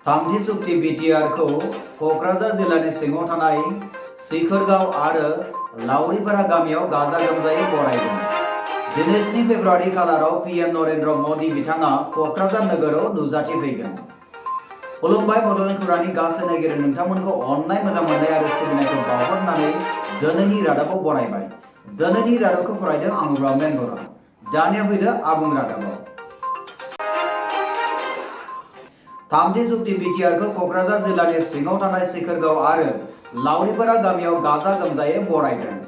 थामथि चुक्ति बिटिआरखौ क'क्राझार जिल्लानि सिङाव थानाय सिखोरगाव आरो लावरिपारा गामियाव गाजा गोमजायै बरायदों। दिनै 7 फेब्रुआरि खालाराव PM नरेन्द्र मदि बिथाङा क'क्राझार नोगोराव नुजाथिफैगोन। खुलुमबाय बड'लेण्ड खौरांनि गासै नायगिरि नोंथांमोनखौ अननाय मोजां मोननाय आरो सिबिनायखौ बावहरनानै दिनैनि रादाबखौ बरायबाय। दिनैनि रादाबखौ फरायदों आं रमेन बर'। दानिया फैदो आबुं रादाबाव। थामथि चुक्ति बिटिआरखौ क'क्राझार जिल्लानि सिङाव थानाय सिखोरगाव आरो लावरिपारा गामियाव गाजा गोमजायै बरायदों।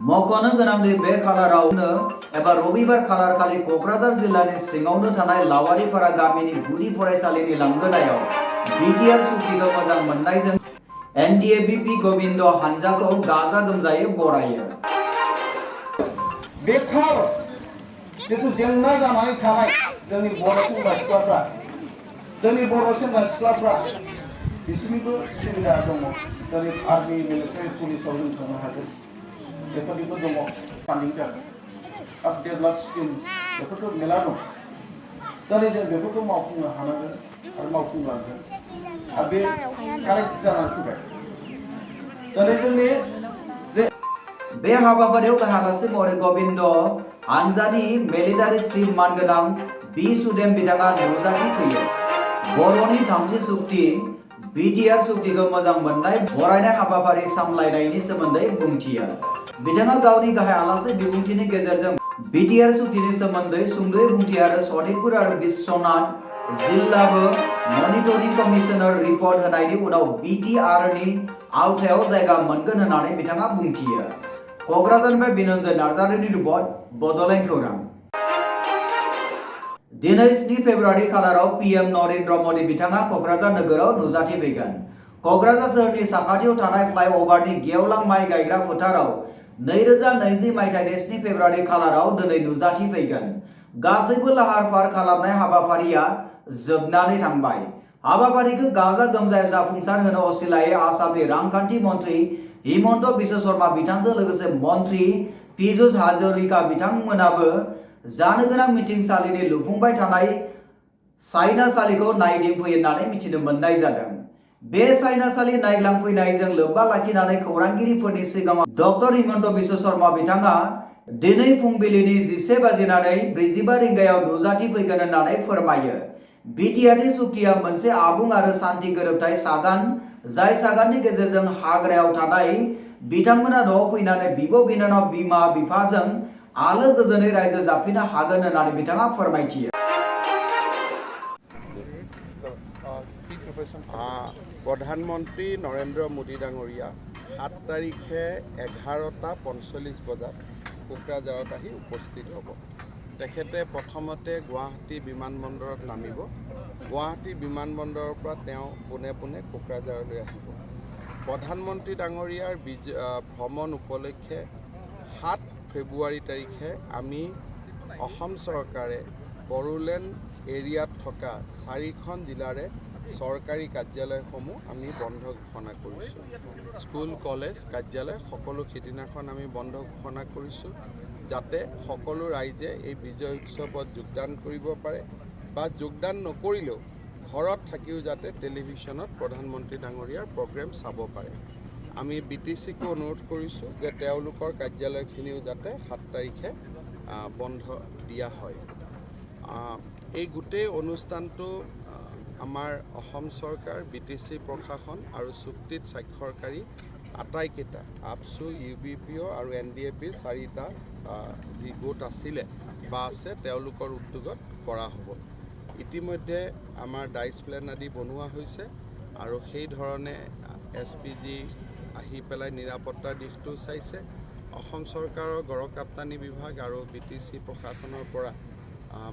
मख'नो गोनांदि बे खालारावनो एबा रबिबार खालारखालि क'क्राझार जिल्लानि सिङावनो थानाय लावारिपारा गामिनि गुदि फरायसालिनि लांगोनायाव बिटिआर चुक्तिखौ मोजां मोननायजों NDA-BP गबिन्द हानजाखौ गाजा गोमजायै बरायो। बेखार जिथु जेंना जानानै थानाय जोंनि बर' सेंग्रा सिख्लाफ्रा बिसोरनिबो सुबिदा दङ। जेरै आर्मि मिलिटारि पुलिसाव जों थांनो हागोन, बेफोरनिबो दङ फान्डिं जागोन। आरो डेभेलप स्किम बेफोरथ' मेला दं। दिनै जों बेफोरखौ मावफुंनो हानांगोन आरो मावफुंलांगोन। आरो बे कारेक्ट जानानै फैबाय। दिनै जोंनि बे हाबाफारियाव गाहाय आलासि महरै गबिन्द हानजानि मिलिटारि चिफ मानगोनां बि सुदेम बिथाङा नुजाथिफैयो। बर'नि थामथि चुक्ति बिटिआर चुक्तिखौ मोजां मोननाय बरायनाय हाबाफारि सामलायनायनि सोमोन्दै बुंथियो। बिथाङा गावनि गाहाय आलासि बिबुंथिनि गेजेरजों बिटिआर चुक्तिनि सोमोन्दै सुंद'यै बुंथियो आरो सनितपुर आरो बिश्वनाथ जिल्लाबो मनिटरिं कमिसनार रिपर्ट होनायनि उनाव बिटिआरनि आवथायाव जायगा मोनगोन होननानै बिथाङा बुंथियो। क'क्राझारनिफ्राय बिनन्जय नार्जारिनि रिपर्ट बड'लेण्ड खौरां। दिनै 7 फेब्रुआरि खालाराव PM नरेन्द्र मदि बिथाङा क'क्राझार नोगोराव नुजाथिफैगोन। क'क्राझार सोहोरनि साखाथियाव थानाय फ्लाइअभारनि गेवलां माइ गायग्रा फोथाराव 2020 मायथाइनि 7 फेब्रुआरि खालाराव दिनै नुजाथिफैगोन। गासैबो लाहार फाहार खालामनाय हाबाफारिया जोबनानै थांबाय। हाबाफारिखौ गाजा गोमजायै जाफुंसार होनो असिलायै आसामनि रांखान्थि मन्त्रि हिमन्त बिश्व शर्मा बिथांजों लोगोसे मन्त्रि पीयूष हाजरिका बिथांमोनाबो जानो गोनां मिटिंसालिनि लुफुंबाय थानाय सायनासालिखौ नायदिंफैयो होननानै मिथिनो मोननाय जादों। बे सायनासालि नायग्लांफैनायजों लोब्बा लाखिनानै खौरांगिरिफोरनि सिगाङाव डक्टर हिमन्त बिश्व शर्मा बिथाङा दिनै फुंबिलिनि 11:45 रिंगायाव नुजाथिफैगोन होननानै फोरमायो। बिटिआरनि चुक्तिया मोनसे आबुं आरो सान्थि गोरोबथाय सागान, जाय सागाननि गेजेरजों हाग्रायाव थानाय बिथांमोना न'आव फैनानै बिब' बिनानाव बिमा बिफाजों आलो गोजोनै रायजो जाफिननो हागोन होननानै बिथाङा फोरमायथियो। प्रधानमंत्री नरेंद्र मोदी डांगरिया 7 तारिखे 11:45 বজাত কোকৰাঝাৰত আহি উপস্থিত হ'ব। তেখেতে প্ৰথমতে গুৱাহাটী বিমানবন্দৰত নামিব। গুৱাহাটী বিমানবন্দৰৰ পৰা তেওঁ পোনে পোনে কোকৰাঝাৰলৈ আহিব। প্ৰধানমন্ত্ৰী ডাঙৰীয়াৰ ভ্ৰমণ উপলক্ষে 7 ফেব্ৰুৱাৰী তাৰিখে আমি অসম চৰকাৰে বড়োলেণ্ড এৰিয়াত থকা 4খন জিলাৰে চৰকাৰী কাৰ্যালয়সমূহ আমি বন্ধ ঘোষণা কৰিছোঁ। স্কুল, কলেজ, কাৰ্যালয় সকলো সিদিনাখন আমি বন্ধ ঘোষণা কৰিছোঁ, যাতে সকলো ৰাইজে এই বিজয় উৎসৱত যোগদান কৰিব পাৰে বা যোগদান নকৰিলেও ঘৰত থাকিও যাতে টেলিভিশ্যনত প্ৰধানমন্ত্ৰী ডাঙৰীয়াৰ প্ৰগ্ৰেম চাব পাৰে। আমি BTCকো অনুৰোধ কৰিছোঁ যে তেওঁলোকৰ কাৰ্যালয়খিনিও যাতে 7 তাৰিখে বন্ধ দিয়া হয়। এই গোটেই অনুষ্ঠানটো আমাৰ অসম চৰকাৰ, BTC প্ৰশাসন আৰু চুক্তিত স্বাক্ষৰকাৰী আটাইকেইটা আপছু UBPO আৰু NDAP চাৰিটা যি গোট আছিলে বা আছে তেওঁলোকৰ উদ্যোগত কৰা হ'ব। ইতিমধ্যে আমাৰ ডাইচ প্লেন আদি বনোৱা হৈছে আৰু সেই ধৰণে SPG আহি পেলাই নিৰাপত্তাৰ দিশটো চাইছে। অসম চৰকাৰৰ গড়কাপ্তানি বিভাগ আৰু BTC প্ৰশাসনৰ পৰা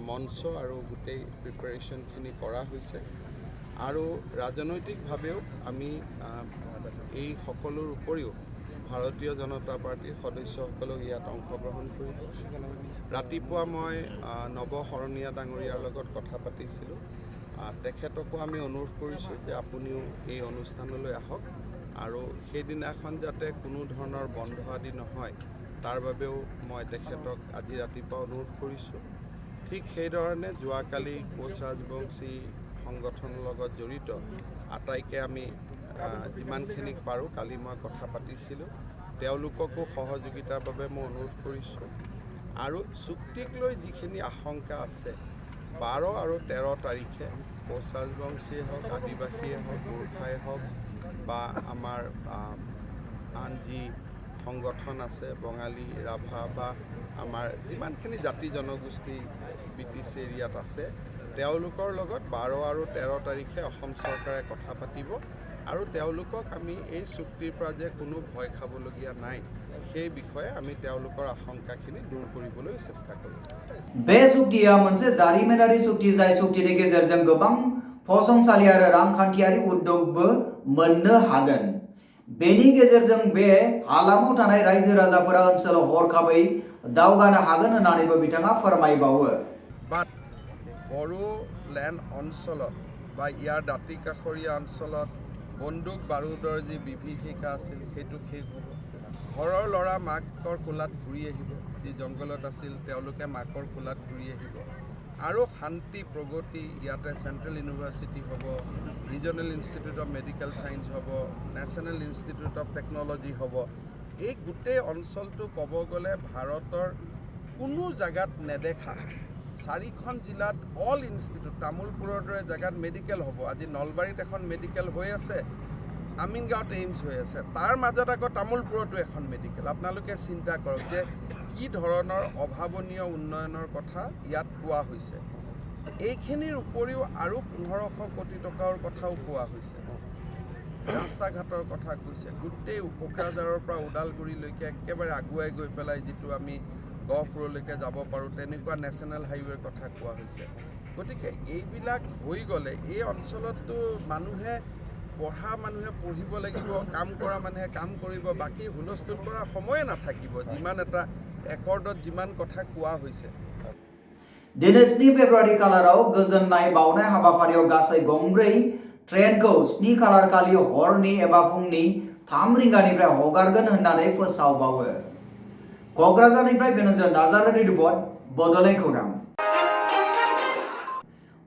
মঞ্চ আৰু গোটেই প্ৰিপাৰেশ্যনখিনি কৰা হৈছে আৰু ৰাজনৈতিকভাৱেও আমি এই সকলোৰ উপৰিও ভাৰতীয় জনতা পাৰ্টিৰ সদস্যসকলেও ইয়াত অংশগ্ৰহণ কৰিব। ৰাতিপুৱা মই নৱ শৰণীয়া ডাঙৰীয়াৰ লগত কথা পাতিছিলোঁ। তেখেতকো আমি অনুৰোধ কৰিছোঁ যে আপুনিও এই অনুষ্ঠানলৈ আহক আৰু সেইদিনাখন যাতে কোনো ধৰণৰ বন্ধ আদি নহয় তাৰ বাবেও মই তেখেতক আজি ৰাতিপুৱা অনুৰোধ কৰিছোঁ। ঠিক সেইধৰণে যোৱাকালি কোচ ৰাজবংশী সংগঠনৰ লগত জড়িত আটাইকে আমি যিমানখিনিক পাৰোঁ কালি মই কথা পাতিছিলোঁ, তেওঁলোককো সহযোগিতাৰ বাবে মই অনুৰোধ কৰিছোঁ। আৰু চুক্তিক লৈ যিখিনি আশংকা আছে 12 আৰু 13 তাৰিখে কোচ ৰাজবংশীয়ে হওক, আদিবাসীয়ে হওক, গোৰ্খাই হওক বা আমাৰ আন যি সংগঠন আছে বঙালী, ৰাভা বা আমাৰ যিমানখিনি জাতি জনগোষ্ঠী BTC এৰিয়াত আছে তেওঁলোকৰ লগত 12 আৰু 13 তাৰিখে অসম চৰকাৰে কথা পাতিব আৰু তেওঁলোকক আমি এই চুক্তিৰ পৰা যে কোনো ভয় খাবলগীয়া নাই সেই বিষয়ে আমি তেওঁলোকৰ আশংকাখিনি দূৰ কৰিবলৈ চেষ্টা কৰিম। बे सुक्तिया मोनसे जारिमिनारि सुक्ति जाय सुक्तिनि गेजेरजों गोबां फसंसालि आरो रांखान्थियारि उद्योगबो मोननो हागोन। बेनि गेजेरजों बे हालामाव थानाय रायजो राजाफोरा ओनसोलाव हरखाबै दावगानो हागोन होननानैबो बिथाङा फोरमायबावो। বাট বড়ো লেণ্ড অঞ্চলত বা ইয়াৰ দাঁতি কাষৰীয়া অঞ্চলত বন্দুক বাৰুদৰ যি বিভীষিকা আছিল সেইটো শেষ হ'ব। ঘৰৰ ল'ৰা মাকৰ কোলাত ঘূৰি আহিব, যি জংঘলত আছিল তেওঁলোকে মাকৰ কোলাত ঘূৰি আহিব আৰু শান্তি প্ৰগতি ইয়াতে চেণ্ট্ৰেল ইউনিভাৰ্চিটি হ'ব, regional institute of medical science হ'ব, নেশ্যনেল ইনষ্টিটিউট অফ টেকন'লজি হ'ব। এই গোটেই অঞ্চলটো ক'ব গ'লে ভাৰতৰ কোনো জেগাত নেদেখা 4খন জিলাত অল ইনষ্টিটিউট, তামোলপুৰৰ দৰে জেগাত মেডিকেল হ'ব। আজি নলবাৰীত এখন মেডিকেল হৈ আছে, আমিনগাঁৱত এইমছ হৈ আছে, তাৰ মাজত আকৌ তামোলপুৰতো এখন মেডিকেল। আপোনালোকে চিন্তা কৰক যে কি ধৰণৰ অভাৱনীয় উন্নয়নৰ কথা ইয়াত কোৱা হৈছে। এইখিনিৰ উপৰিও আৰু 1500 কোটি টকাৰ কথাও কোৱা হৈছে। ৰাস্তা ঘাটৰ কথা কৈছে, গোটেই কোকৰাঝাৰৰ পৰা ওদালগুৰিলৈকে একেবাৰে আগুৱাই গৈ পেলাই যিটো আমি গহপুৰলৈকে যাব পাৰোঁ তেনেকুৱা নেশ্যনেল হাইৱেৰ কথা কোৱা হৈছে। গতিকে এইবিলাক হৈ গ'লে এই অঞ্চলততো মানুহে পঢ়া মানুহে পঢ়িব লাগিব, কাম কৰা মানুহে কাম কৰিব, বাকী হুলস্থুল কৰাৰ সময়ে নাথাকিব যিমান এটা একৰ্ডত যিমান কথা কোৱা হৈছে। दिनै 7 फेब्रुवारि खालाराव गोजोननाय बावनाय हाबाफारियाव गासै गंब्रै ट्रेनखौ 7 खालार खालि हरनि एबा फुंनि 3 रिंगानिफ्राय हगारगोन होननानै फोसावबावो। क'क्राझारनिफ्राय बेनोजोर नार्जारिनि रिपर्ट बड'लेण्ड खौरां।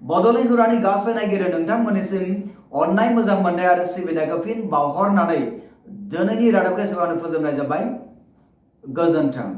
बड'लेण्ड खौरांनि गासै नायगिरि नोंथांमोननिसिम अननाय मोजां मोननाय आरो सिबिनायखौ फिन बावहरनानै दिनैनि रादाबखौ एसेबांनो फोजोबनाय जाबाय। गोजोन्थों।